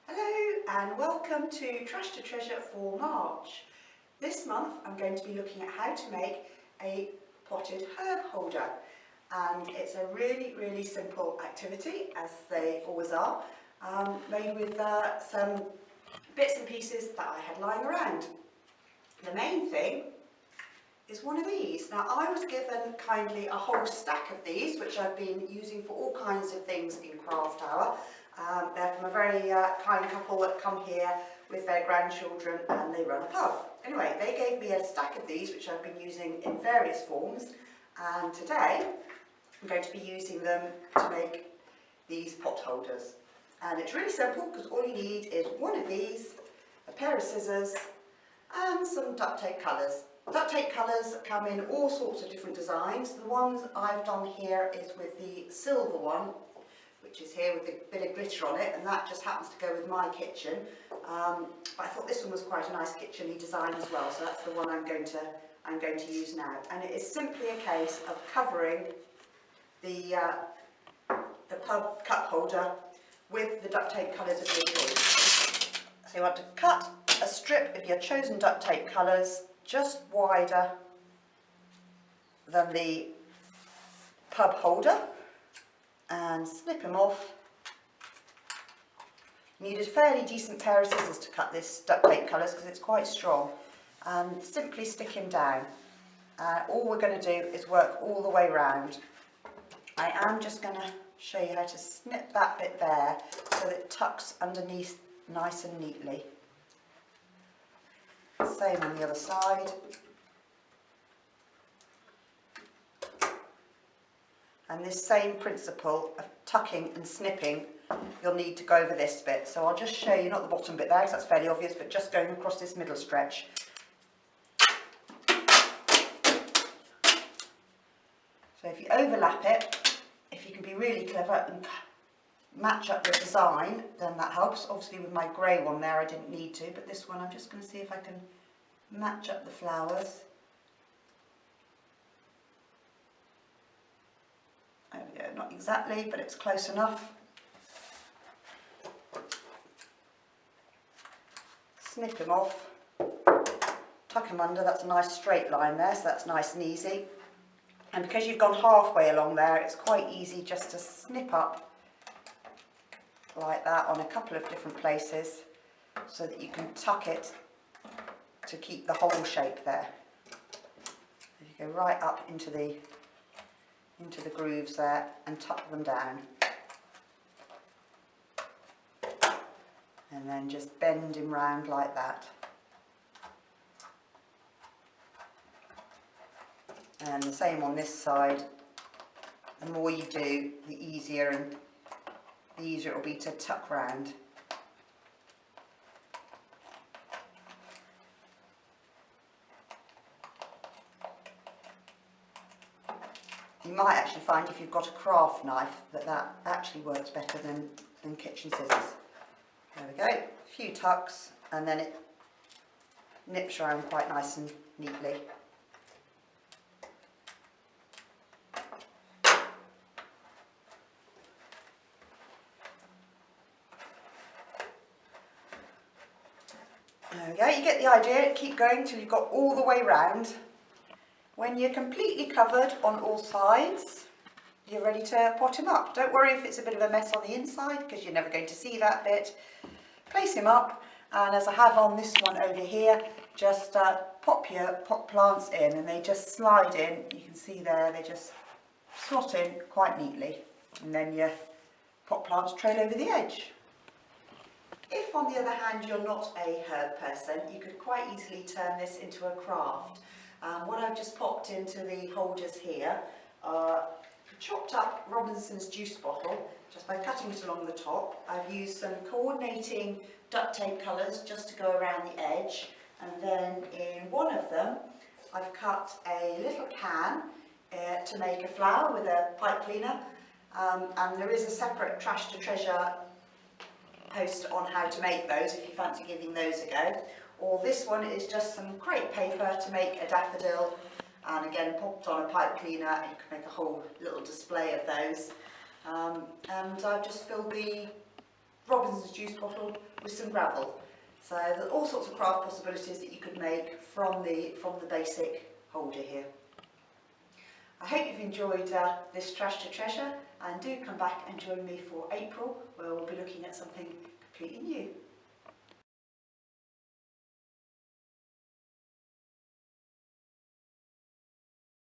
Hello and welcome to Trash to Treasure for March. This month I'm going to be looking at how to make a potted herb holder, and it's a really simple activity, as they always are, made with some bits and pieces that I had lying around. The main thing is one of these. Now, I was given kindly a whole stack of these, which I've been using for all kinds of things in Craft Hour. They're from a very kind couple that come here with their grandchildren and they run a pub. Anyway, they gave me a stack of these, which I've been using in various forms, and today I'm going to be using them to make these pot holders. And it's really simple, because all you need is one of these, a pair of scissors and some duct tape colours. Duct tape colours come in all sorts of different designs. The ones I've done here is with the silver one, which is here with a bit of glitter on it, and that just happens to go with my kitchen. But I thought this one was quite a nice kitchen-y design as well, so that's the one I'm going to use now. And it is simply a case of covering the pub cup holder with the duct tape colours of your choice. So you want to cut a strip of your chosen duct tape colours just wider than the pub holder and snip them off. You need a fairly decent pair of scissors to cut this duct tape colours because it's quite strong, and simply stick him down. All we're going to do is work all the way round. I am just going to show you how to snip that bit there so that it tucks underneath nice and neatly. Same on the other side. And this same principle of tucking and snipping, you'll need to go over this bit. So I'll just show you, not the bottom bit there because that's fairly obvious, but just going across this middle stretch. So if you overlap it, if you can be really clever and match up the design, then that helps. Obviously with my grey one there I didn't need to, but this one I'm just going to see if I can match up the flowers. There we go, not exactly, but it's close enough. Snip them off, tuck them under. That's a nice straight line there, so that's nice and easy. And because you've gone halfway along there, it's quite easy just to snip up like that on a couple of different places so that you can tuck it to keep the whole shape there. You go right up into the grooves there and tuck them down. And then just bend him round like that. And the same on this side. The more you do, the easier it will be to tuck round. You might actually find if you've got a craft knife that actually works better than kitchen scissors. There we go, a few tucks, and then it nips around quite nice and neatly. There we go, you get the idea. Keep going till you've got all the way round. When you're completely covered on all sides, you're ready to pot him up. Don't worry if it's a bit of a mess on the inside, because you're never going to see that bit. Place him up, and as I have on this one over here, just pop your pot plants in, and they just slide in. You can see there, they just slot in quite neatly, and then your pot plants trail over the edge. If, on the other hand, you're not a herb person, you could quite easily turn this into a craft. What I've just popped into the holders here are chopped up Robinson's juice bottle, just by cutting it along the top. I've used some coordinating duct tape colours just to go around the edge, and then in one of them I've cut a little can to make a flower with a pipe cleaner, and there is a separate Trash to Treasure post on how to make those if you fancy giving those a go. Or this one is just some crepe paper to make a daffodil, and again popped on a pipe cleaner, and you can make a whole little display of those. And I've just filled the Robinson's juice bottle with some gravel. So there's all sorts of craft possibilities that you could make from the basic holder here. I hope you've enjoyed this Trash to Treasure, and do come back and join me for April, where we'll be looking at something completely new.